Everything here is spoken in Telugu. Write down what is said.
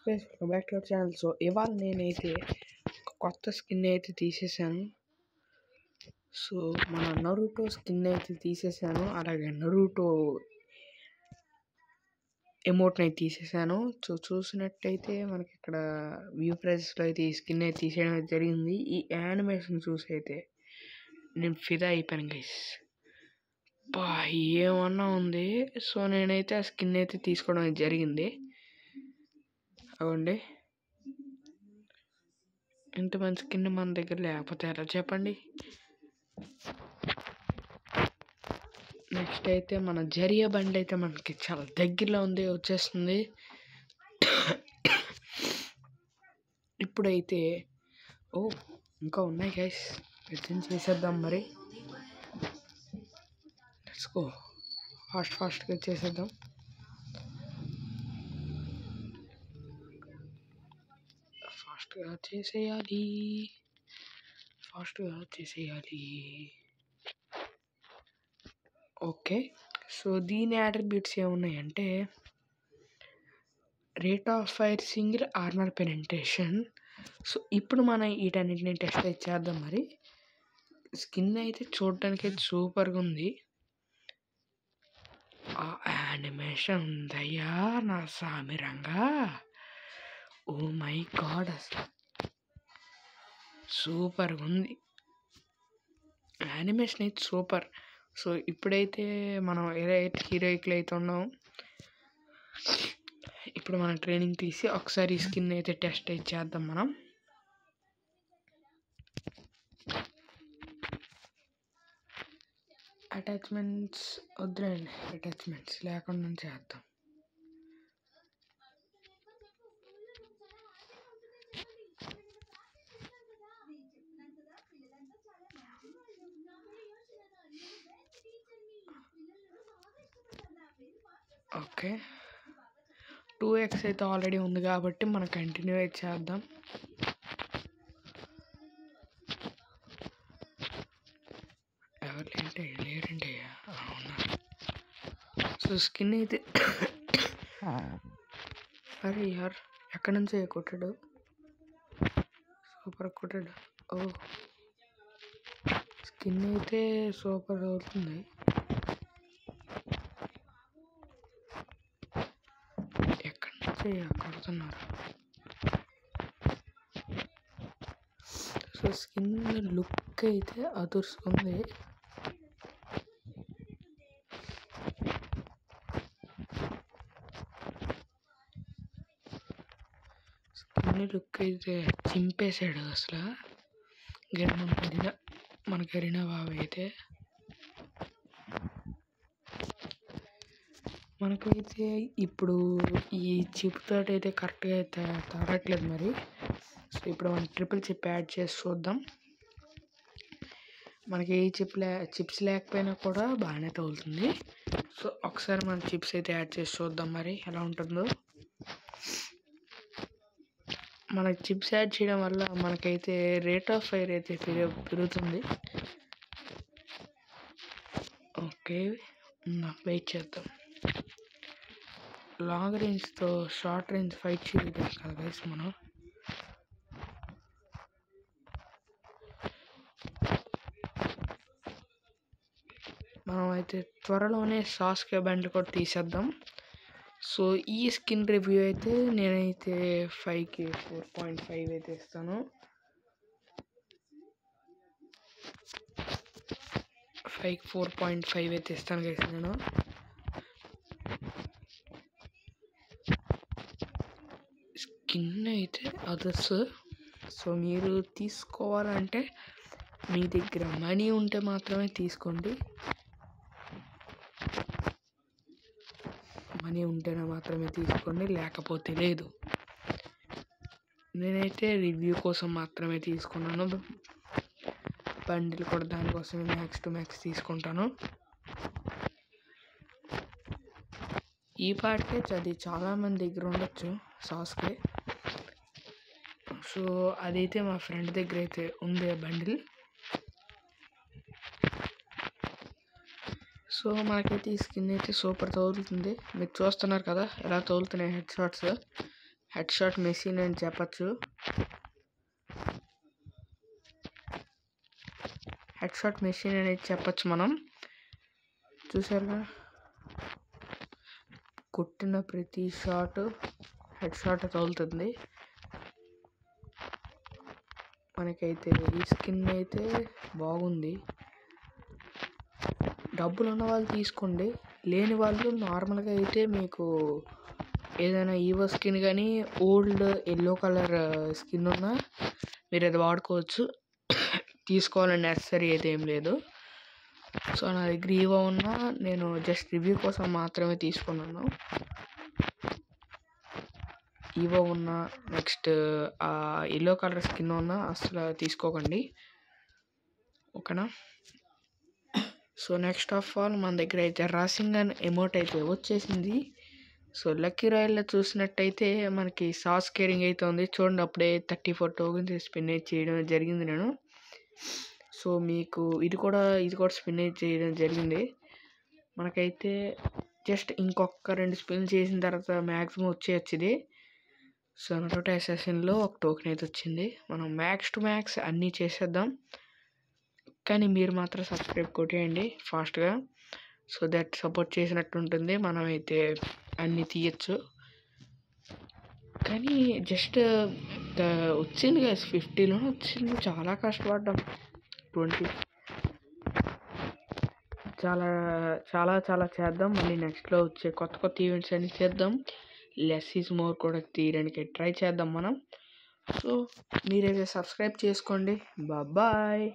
Guys, welcome back to our channel. So ఇవాళ నేనైతే కొత్త స్కిన్ అయితే తీసేసాను. సో మన నరుటో స్కిన్ అయితే తీసేసాను, అలాగే నరుటో ఎమోట్ని అయితే తీసేసాను. సో చూసినట్టయితే మనకి ఇక్కడ వ్యూ ప్రైజెస్లో అయితే ఈ స్కిన్ అయితే తీసేయడం అయితే జరిగింది. ఈ యానిమేషన్ చూసి అయితే నేను ఫిదా అయిపోయాను గైస్. బా ఏమన్నా ఉంది. సో నేనైతే ఆ స్కిన్ అయితే తీసుకోవడం అయితే జరిగింది. అవ్వండి, ఇంత మంచి స్కిన్ మన దగ్గర లేకపోతే ఎలా చెప్పండి. నెక్స్ట్ అయితే మన జరియ బండి అయితే మనకి చాలా దగ్గరలో ఉంది, వచ్చేస్తుంది. ఇప్పుడైతే ఇంకా ఉన్నాయి గైస్, మెడిసిన్ చేసేద్దాం. మరి లెట్స్ గో, ఫాస్ట్గా చేసేద్దాం. ఫాస్ట్గా చేసేయాలి. ఓకే, సో దీని అట్రిబ్యూట్స్ ఏమున్నాయంటే rate of fire, single armour penetration. So ఇప్పుడు మనం వీటన్నిటిని టెస్ట్ అయితే చేద్దాం. మరి స్కిన్ అయితే చూడడానికి సూపర్గా ఉంది. ఆ యానిమేషన్ ఉందయ్యా నా సామిరంగా, ఓ మై గాడ్, అసలు సూపర్గా ఉంది యానిమేషన్ అయితే సూపర్. సో ఇప్పుడైతే మనం హీరోయిక్లు అయితే ఉన్నాం. ఇప్పుడు మనం ట్రైనింగ్ తీసి ఒకసారి ఈ స్కిన్ అయితే టెస్ట్ అయితే చేద్దాం. మనం అటాచ్మెంట్స్ వద్దులేండి, అటాచ్మెంట్స్ లేకుండా చేద్దాం. ఓకే, 2x అయితే ఆల్రెడీ ఉంది కాబట్టి మనం కంటిన్యూ అయితే చేద్దాం. ఎవరు లేరండి, అవునా? సో స్కిన్ అయితే అరే యార్, ఎక్కడి నుంచి కొట్టాడు, సూపర్ కొట్టాడు. స్కిన్ అయితే సూపర్ అవుతుంది. ఎక్కడి నుంచి కొడుతున్నారు. సో స్కిన్ లుక్ అయితే అదుర్సుకుంది. స్కిన్ లుక్ అయితే చింపేశాడు అసలు. మన కరీనా బాబు అయితే మనకైతే ఇప్పుడు ఈ చిప్ తోటి అయితే కరెక్ట్గా అయితే తాగట్లేదు. మరి సో ఇప్పుడు మనం ట్రిపుల్ చిప్ యాడ్ చేసి చూద్దాం. మనకి ఏ చిప్స్ లేకపోయినా కూడా బాగానే తగులుతుంది. సో ఒకసారి మనం చిప్స్ అయితే యాడ్ చేసి చూద్దాం మరి ఎలా ఉంటుందో. మనకి చిప్స్ యాడ్ చేయడం వల్ల మనకైతే రేట్ ఆఫ్ ఫైర్ అయితే పెరుగుతుంది. ఓకే, వెయిట్ చేద్దాం. లాంగ్ రేంజ్తో షార్ట్ రేంజ్ ఫైట్ చేయలేదు కదా గైస్. మనం అయితే త్వరలోనే సాస్కే బండ్లు కూడా తీసేద్దాం. సో ఈ స్కిన్ రివ్యూ అయితే నేనైతే 5కి 4.5 అయితే ఇస్తాను. 5కి 4.5 అయితే ఇస్తాను గైస్ నేను. స్కిన్ అయితే అదర్స్. సో మీరు తీసుకోవాలంటే మీ దగ్గర మనీ ఉంటే మాత్రమే తీసుకోండి. మనీ ఉంటేనే మాత్రమే తీసుకోండి, లేకపోతే లేదు. నేనైతే రివ్యూ కోసం మాత్రమే తీసుకున్నాను. బండిల్ కూడా దానికోసమే మ్యాక్స్ టు మ్యాక్స్ తీసుకుంటాను. ఈ పాటికే అది చాలామంది దగ్గర ఉండొచ్చు సాస్కే. సో అదైతే మా ఫ్రెండ్ దగ్గర అయితే ఉంది బండిల్. సో మనకైతే ఈ స్కిన్ అయితే సూపర్ తగులుతుంది. మీరు చూస్తున్నారు కదా ఎలా తగులుతున్నాయి head shots. Head shot machine అని చెప్పచ్చు. హెడ్ షాట్ మెషిన్ అనేది చెప్పచ్చు మనం. చూసారుగా, కొట్టిన ప్రతి షాట్ హెడ్ షాట్ తగులుతుంది. మనకైతే ఈ స్కిన్ అయితే బాగుంది. డబ్బులు ఉన్న వాళ్ళు తీసుకోండి, లేని వాళ్ళు నార్మల్గా అయితే మీకు ఏదైనా ఈవో స్కిన్ కానీ ఓల్డ్ ఎల్లో కలర్ స్కిన్ ఉన్నా మీరు అది వాడుకోవచ్చు. తీసుకోవాలని నెసరీ అయితే ఏం లేదు. సో నా దగ్గర ఈవో ఉన్నా నేను జస్ట్ రివ్యూ కోసం మాత్రమే తీసుకున్నాను. ఈవో ఉన్న నెక్స్ట్ ఆ ఎల్లో కలర్ స్కిన్ ఉన్న అసలు తీసుకోకండి, ఓకేనా. సో నెక్స్ట్ ఆఫ్ ఆల్ మన దగ్గర అయితే రాసింగన్ ఎమోట్ అయితే వచ్చేసింది. సో లక్కీ రాయల్లో చూసినట్టయితే మనకి సాస్ కేరింగ్ అయితే ఉంది చూడండి. అప్పుడే 34 టోకెన్స్ స్పిన్ చేయడం జరిగింది నేను. సో మీకు ఇది కూడా స్పిన్ చేయడం జరిగింది. మనకైతే జస్ట్ ఇంకొక 2 స్పిన్ చేసిన తర్వాత మ్యాక్సిమం వచ్చేయచ్చు ఇది. సో నరోటో అసాసిన్లో ఒక టోకెన్ అయితే వచ్చింది. మనం మ్యాక్స్ టు మ్యాక్స్ అన్నీ చేసేద్దాం, కానీ మీరు మాత్రం సబ్స్క్రైబ్ కొట్టేయండి ఫాస్ట్గా. సో దట్ సపోర్ట్ చేసినట్టు ఉంటుంది, మనమైతే అన్నీ తీయచ్చు. కానీ జస్ట్ వచ్చింది కదా 50లోనే వచ్చింది. చాలా కష్టపడ్డాం. 20 చాలా చాలా చాలా చేద్దాం. మళ్ళీ నెక్స్ట్లో వచ్చే కొత్త ఈవెంట్స్ అన్ని చేద్దాం. లెస్ ఈజ్ మోర్ కూడా తీయడానికి ట్రై చేద్దాం మనం. సో మీరైతే సబ్స్క్రైబ్ చేసుకోండి. బాయ్.